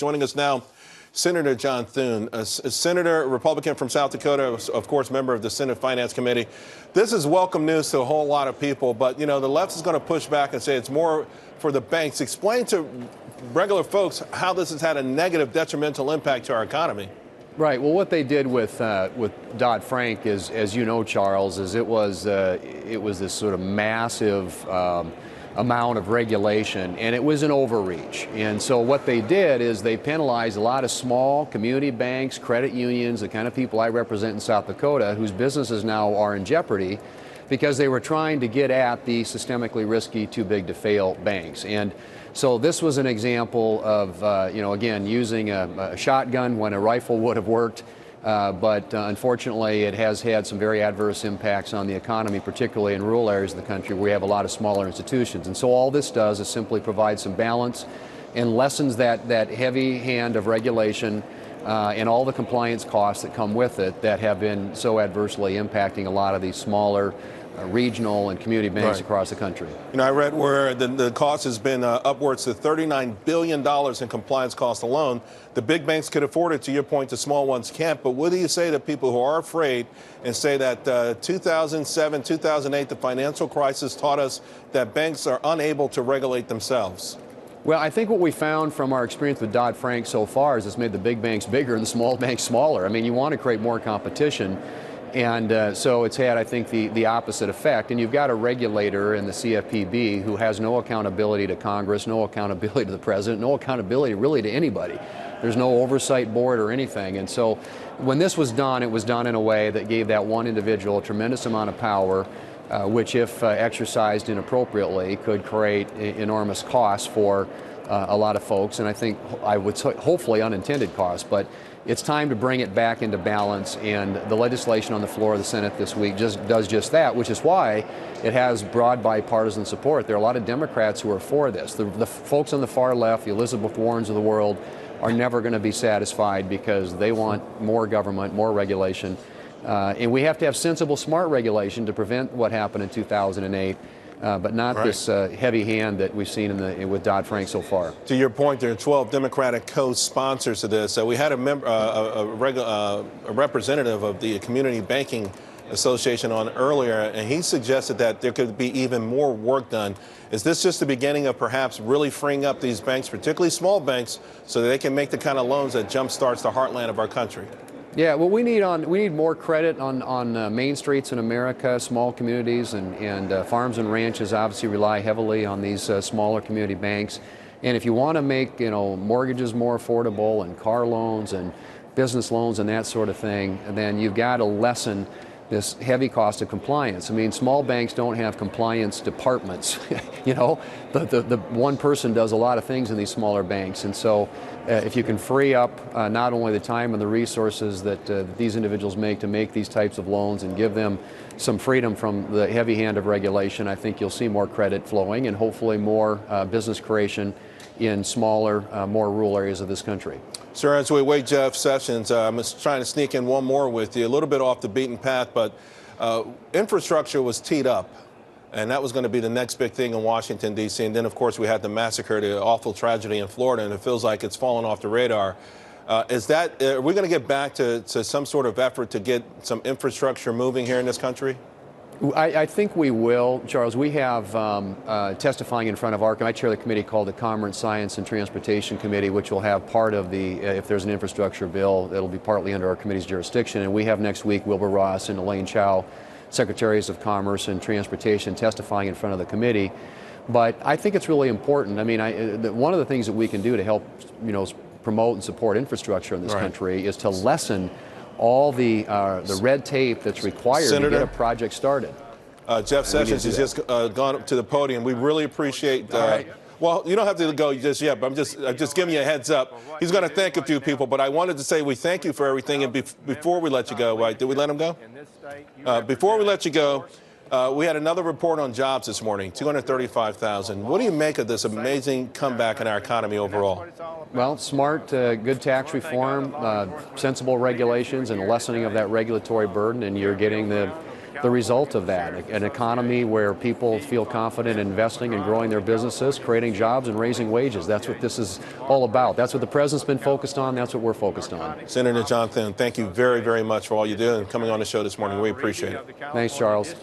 Joining us now, Senator John Thune, a senator, Republican from South Dakota, of course, member of the Senate Finance Committee. This is welcome news to a whole lot of people, but, you know, the left is going to push back and say it's more for the banks. Explain to regular folks how this has had a negative, detrimental impact to our economy. Right. Well, what they did with Dodd-Frank is, as you know, Charles, is it was this sort of massive amount of regulation, and it was an overreach. And so what they did is they penalized a lot of small community banks, credit unions, the kind of people I represent in South Dakota, whose businesses now are in jeopardy because they were trying to get at the systemically risky, too big to fail banks. And so this was an example of, again, using a shotgun when a rifle would have worked. But unfortunately, it has had some very adverse impacts on the economy, particularly in rural areas of the country where we have a lot of smaller institutions. And so all this does is simply provide some balance and lessens that heavy hand of regulation and all the compliance costs that come with it that have been so adversely impacting a lot of these smaller regional and community banks across the country. You know, I read where the cost has been upwards to $39 billion in compliance costs alone. The big banks could afford it, to your point, the small ones can't. But what do you say to people who are afraid and say that 2007, 2008, the financial crisis taught us that banks are unable to regulate themselves? Well, I think what we found from our experience with Dodd-Frank so far is it's made the big banks bigger and the small banks smaller. I mean, you want to create more competition. And so it's had, I think, the opposite effect. And you've got a regulator in the CFPB who has no accountability to Congress, no accountability to the president, no accountability really to anybody. There's no oversight board or anything. And so when this was done, it was done in a way that gave that one individual a tremendous amount of power, which, if exercised inappropriately, could create enormous costs for a lot of folks. And I think I would hopefully unintended costs. But it's time to bring it back into balance, and the legislation on the floor of the Senate this week does just that, which is why it has broad bipartisan support. There are a lot of Democrats who are for this. The folks on the far left, the Elizabeth Warrens of the world, are never going to be satisfied because they want more government, more regulation. And we have to have sensible, smart regulation to prevent what happened in 2008. But not this heavy hand that we've seen with Dodd-Frank so far. To your point, there are 12 Democratic co-sponsors of this. We had a representative of the Community Banking Association on earlier, and he suggested that there could be even more work done. Is this just the beginning of perhaps really freeing up these banks, particularly small banks, so that they can make the kind of loans that jumpstarts the heartland of our country? Yeah, well, we need more credit on main streets in America. Small communities and farms and ranches obviously rely heavily on these smaller community banks. And if you want to make mortgages more affordable and car loans and business loans and that sort of thing, then you've got to lessen this heavy cost of compliance. I mean, small banks don't have compliance departments. The one person does a lot of things in these smaller banks. And so if you can free up not only the time and the resources that these individuals make to make these types of loans and give them some freedom from the heavy hand of regulation, I think you'll see more credit flowing and hopefully more business creation in smaller, more rural areas of this country. Sir, as we wait Jeff Sessions, I'm just trying to sneak in one more with you, a little bit off the beaten path, but infrastructure was teed up, and that was going to be the next big thing in Washington, D.C. And then, of course, we had the massacre, the awful tragedy in Florida, and it feels like it's fallen off the radar. Are we going to get back to some sort of effort to get some infrastructure moving here in this country? I think we will, Charles. We have testifying in front of our, I chair the committee called the Commerce, Science, and Transportation Committee, which will have part of the, if there's an infrastructure bill, it'll be partly under our committee's jurisdiction. And we have next week Wilbur Ross and Elaine Chao, Secretaries of Commerce and Transportation, testifying in front of the committee. But I think it's really important. I mean, one of the things that we can do to help, promote and support infrastructure in this country is to lessen all the red tape that's required to get a project started. Jeff Sessions has just gone up to the podium. We really appreciate. Well, you don't have to go just yet, but I'm just giving you a heads up. He's going to thank a few people, but I wanted to say we thank you for everything. And before we let you go, right? Did we let him go? Before we let you go, we had another report on jobs this morning, 235,000. What do you make of this amazing comeback in our economy overall? Well, smart, good tax reform, sensible regulations, and lessening of that regulatory burden, and you're getting the the result of that, an economy where people feel confident in investing and growing their businesses, creating jobs and raising wages. That's what this is all about. That's what the president's been focused on. That's what we're focused on. Senator John Thune, thank you very, very much for all you do and coming on the show this morning. We appreciate it. Thanks, Charles.